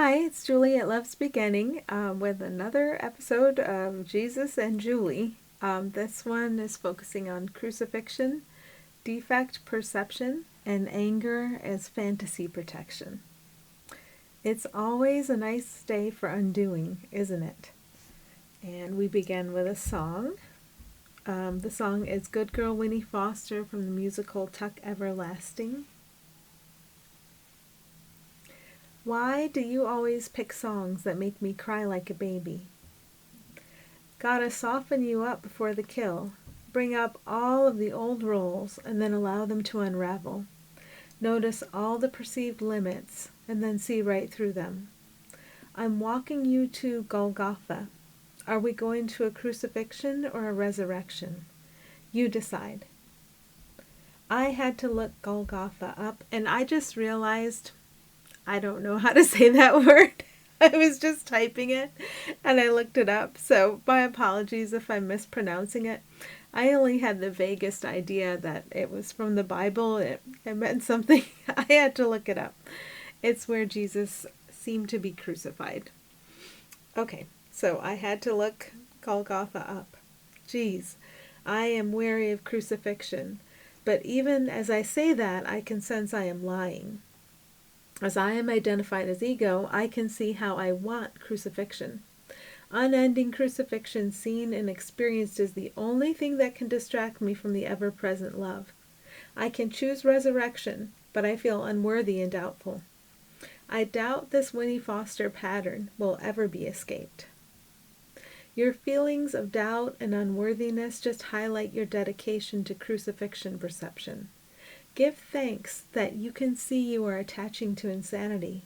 Hi, it's Julie at Love's Beginning with another episode of Jesus and Julie. This one is focusing on crucifixion, defect perception, and anger as fantasy protection. It's always a nice day for undoing, isn't it? And we begin with a song. The song is Good Girl Winnie Foster from the musical Tuck Everlasting. Why do you always pick songs that make me cry like a baby? Gotta soften you up before the kill. Bring up all of the old roles and then allow them to unravel. Notice all the perceived limits and then see right through them. I'm walking you to Golgotha. Are we going to a crucifixion or a resurrection? You decide. I had to look Golgotha up and I just realized I don't know how to say that word. I was just typing it and I looked it up. So my apologies if I'm mispronouncing it. I only had the vaguest idea that it was from the Bible. It meant something. I had to look it up. It's where Jesus seemed to be crucified. Okay, so I had to look Golgotha up. Geez, I am wary of crucifixion. But even as I say that, I can sense I am lying. As I am identified as ego, I can see how I want crucifixion. Unending crucifixion seen and experienced is the only thing that can distract me from the ever-present love. I can choose resurrection, but I feel unworthy and doubtful. I doubt this Winnie Foster pattern will ever be escaped. Your feelings of doubt and unworthiness just highlight your dedication to crucifixion perception. Give thanks that you can see you are attaching to insanity.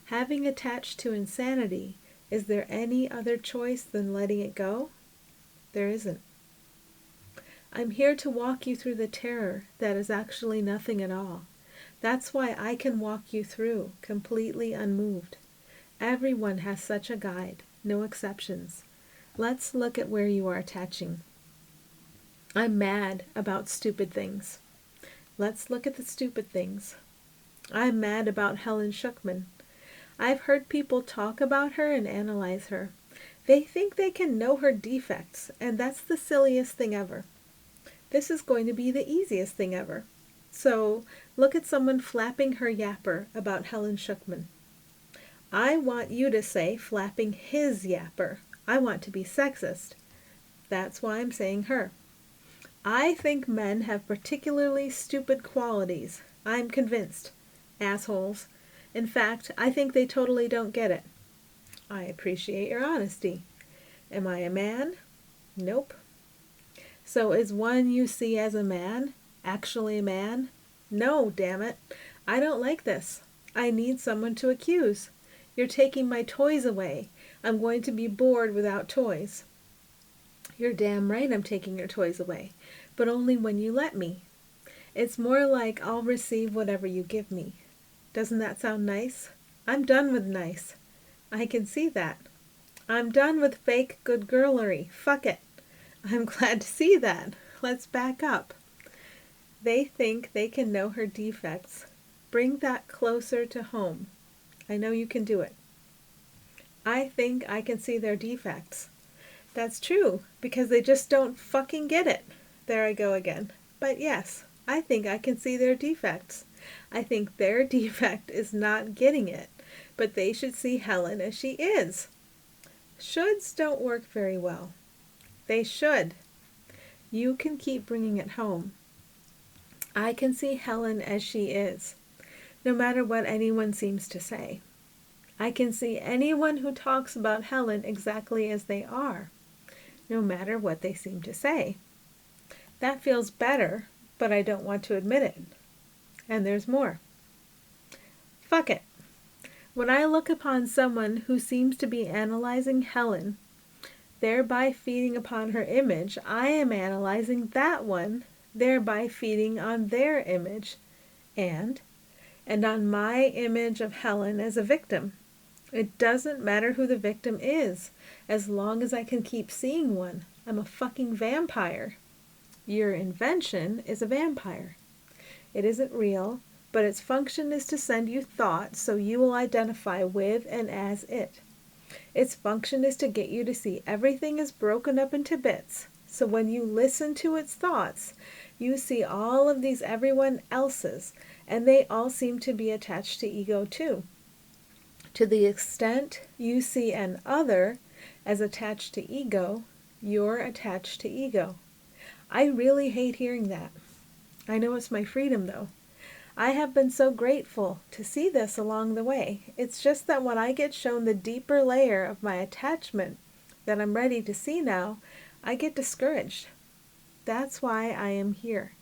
Having attached to insanity, is there any other choice than letting it go? There isn't. I'm here to walk you through the terror that is actually nothing at all. That's why I can walk you through, completely unmoved. Everyone has such a guide, no exceptions. Let's look at where you are attaching. I'm mad about stupid things. Let's look at the stupid things. I'm mad about Helen Schuckman. I've heard people talk about her and analyze her. They think they can know her defects, and that's the silliest thing ever. This is going to be the easiest thing ever. So, look at someone flapping her yapper about Helen Schuckman. I want you to say flapping his yapper. I want to be sexist. That's why I'm saying her. I think men have particularly stupid qualities. I'm convinced. Assholes. In fact, I think they totally don't get it. I appreciate your honesty. Am I a man? Nope. So is one you see as a man actually a man? No, damn it. I don't like this. I need someone to accuse. You're taking my toys away. I'm going to be bored without toys. You're damn right I'm taking your toys away, but only when you let me. It's more like I'll receive whatever you give me. Doesn't that sound nice? I'm done with nice. I can see that. I'm done with fake good girlery. Fuck it. I'm glad to see that. Let's back up. They think they can know her defects. Bring that closer to home. I know you can do it. I think I can see their defects. That's true, because they just don't fucking get it. There I go again. But yes, I think I can see their defects. I think their defect is not getting it, but they should see Helen as she is. Shoulds don't work very well. They should. You can keep bringing it home. I can see Helen as she is, no matter what anyone seems to say. I can see anyone who talks about Helen exactly as they are, no matter what they seem to say. That feels better, but I don't want to admit it. And there's more. Fuck it. When I look upon someone who seems to be analyzing Helen, thereby feeding upon her image, I am analyzing that one, thereby feeding on their image, and on my image of Helen as a victim. It doesn't matter who the victim is, as long as I can keep seeing one. I'm a fucking vampire. Your invention is a vampire. It isn't real, but its function is to send you thoughts so you will identify with and as it. Its function is to get you to see everything is broken up into bits, so when you listen to its thoughts, you see all of these everyone else's, and they all seem to be attached to ego too. To the extent you see an other as attached to ego, you're attached to ego. I really hate hearing that. I know it's my freedom though. I have been so grateful to see this along the way. It's just that when I get shown the deeper layer of my attachment that I'm ready to see now, I get discouraged. That's why I am here.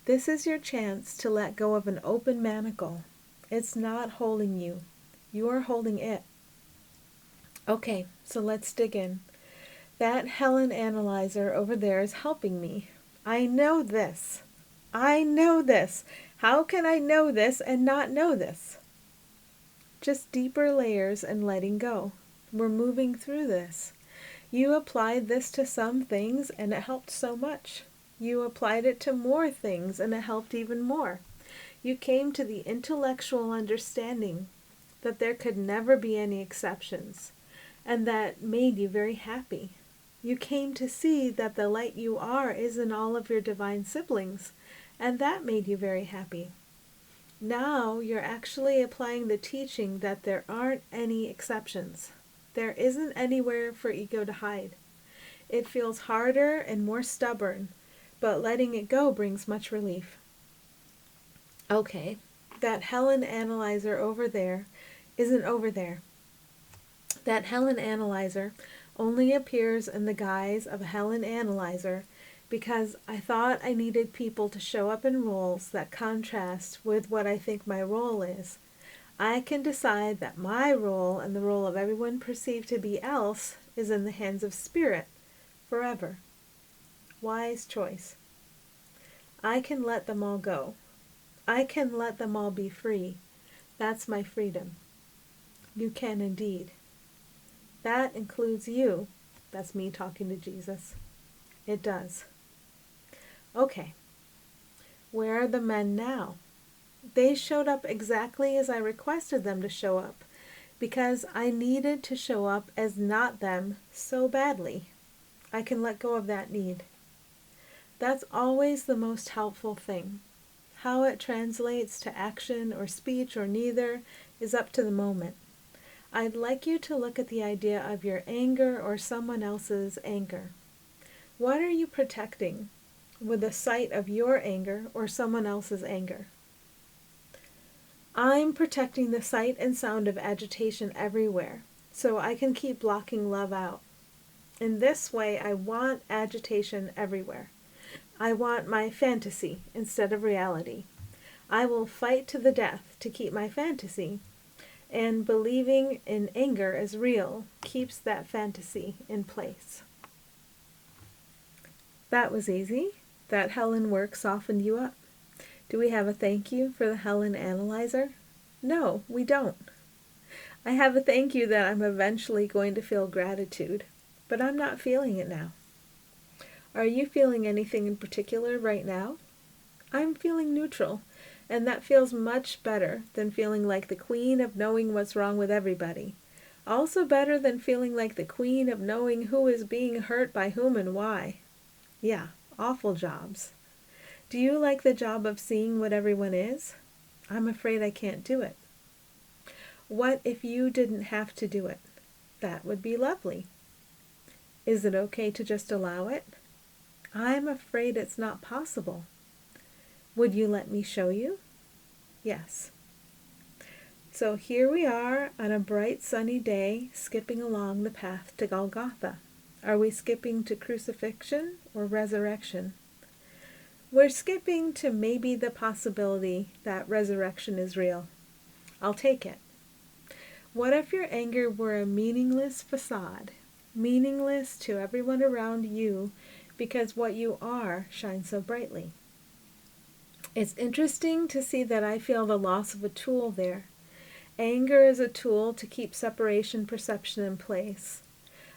This is your chance to let go of an open manacle. It's not holding you. You're holding it. Okay, so let's dig in. That Helen analyzer over there is helping me. I know this. I know this. How can I know this and not know this? Just deeper layers and letting go. We're moving through this. You applied this to some things and it helped so much. You applied it to more things and it helped even more. You came to the intellectual understanding that there could never be any exceptions, and that made you very happy. You came to see that the light you are is in all of your divine siblings, and that made you very happy. Now you're actually applying the teaching that there aren't any exceptions. There isn't anywhere for ego to hide. It feels harder and more stubborn, but letting it go brings much relief. Okay, that Helen analyzer over there isn't over there. That Helen analyzer only appears in the guise of a Helen analyzer because I thought I needed people to show up in roles that contrast with what I think my role is. I can decide that my role and the role of everyone perceived to be else is in the hands of Spirit forever. Wise choice. I can let them all go. I can let them all be free. That's my freedom. You can indeed. That includes you. That's me talking to Jesus. It does. Okay. Where are the men now? They showed up exactly as I requested them to show up, because I needed to show up as not them so badly. I can let go of that need. That's always the most helpful thing. How it translates to action or speech or neither is up to the moment. I'd like you to look at the idea of your anger or someone else's anger. What are you protecting with the sight of your anger or someone else's anger? I'm protecting the sight and sound of agitation everywhere, so I can keep blocking love out. In this way, I want agitation everywhere. I want my fantasy instead of reality. I will fight to the death to keep my fantasy, and believing in anger as real keeps that fantasy in place. That was easy. That Helen work softened you up. Do we have a thank you for the Helen analyzer? No, we don't. I have a thank you that I'm eventually going to feel gratitude, but I'm not feeling it now. Are you feeling anything in particular right now? I'm feeling neutral, and that feels much better than feeling like the queen of knowing what's wrong with everybody. Also better than feeling like the queen of knowing who is being hurt by whom and why. Yeah, awful jobs. Do you like the job of seeing what everyone is? I'm afraid I can't do it. What if you didn't have to do it? That would be lovely. Is it okay to just allow it? I'm afraid it's not possible. Would you let me show you? Yes. So here we are on a bright sunny day, skipping along the path to Golgotha. Are we skipping to crucifixion or resurrection? We're skipping to maybe the possibility that resurrection is real. I'll take it. What if your anger were a meaningless facade, meaningless to everyone around you because what you are shines so brightly? It's interesting to see that I feel the loss of a tool there. Anger is a tool to keep separation perception in place.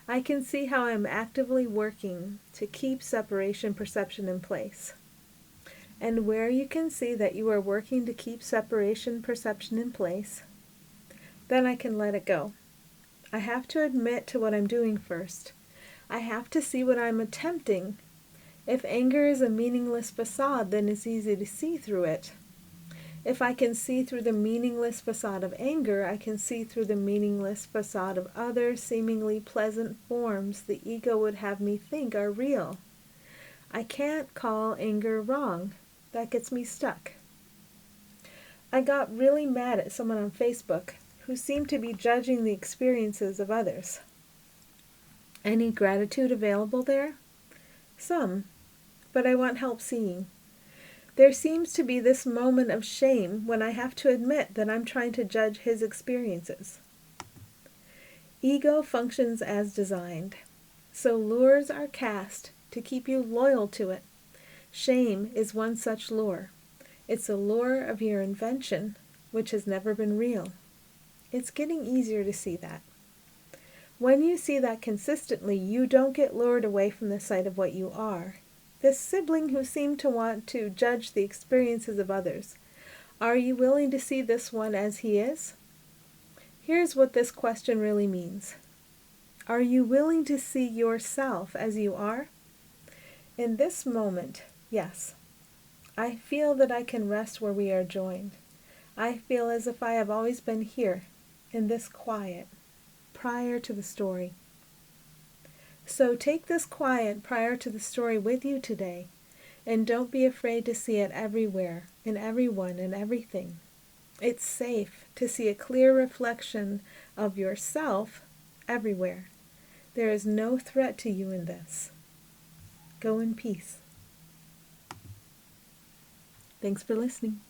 I can see how I'm actively working to keep separation perception in place. and where you can see that you are working to keep separation perception in place, then I can let it go. I have to admit to what I'm doing first. I have to see what I'm attempting. If anger is a meaningless facade, then it's easy to see through it. If I can see through the meaningless facade of anger, I can see through the meaningless facade of other seemingly pleasant forms the ego would have me think are real. I can't call anger wrong. That gets me stuck. I got really mad at someone on Facebook who seemed to be judging the experiences of others. Any gratitude available there? Some, but I want help seeing. There seems to be this moment of shame when I have to admit that I'm trying to judge his experiences. Ego functions as designed, so lures are cast to keep you loyal to it. Shame is one such lure. It's a lure of your invention, which has never been real. It's getting easier to see that. When you see that consistently, you don't get lured away from the sight of what you are. This sibling who seemed to want to judge the experiences of others. Are you willing to see this one as he is? Here's what this question really means. Are you willing to see yourself as you are? In this moment, yes. I feel that I can rest where we are joined. I feel as if I have always been here, in this quiet, prior to the story. So take this quiet prior to the story with you today, and don't be afraid to see it everywhere, in everyone and everything. It's safe to see a clear reflection of yourself everywhere. There is no threat to you in this. Go in peace. Thanks for listening.